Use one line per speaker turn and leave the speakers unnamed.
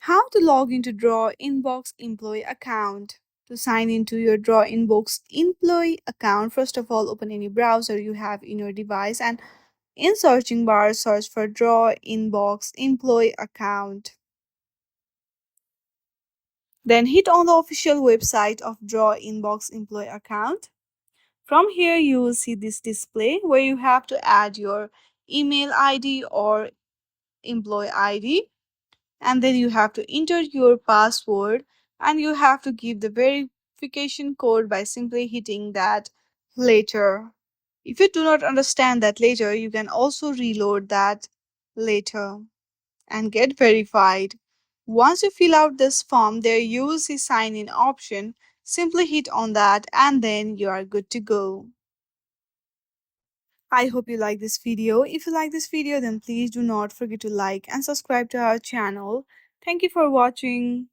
How to log into Darwinbox employee account. To sign into your Darwinbox employee account, first of all, open any browser you have in your device and in searching bar, search for Darwinbox employee account. Then hit on the official website of Darwinbox employee account. From here, you will see this display where you have to add your email ID or employee ID, and then you have to enter your password and you have to give the verification code by simply hitting that later. If you do not understand that later, you can also reload that later and get verified. Once you fill out this form, there you will see sign in option. Simply hit on that and then you are good to go. I hope you like this video. If you like this video, then please do not forget to like and subscribe to our channel. Thank you for watching.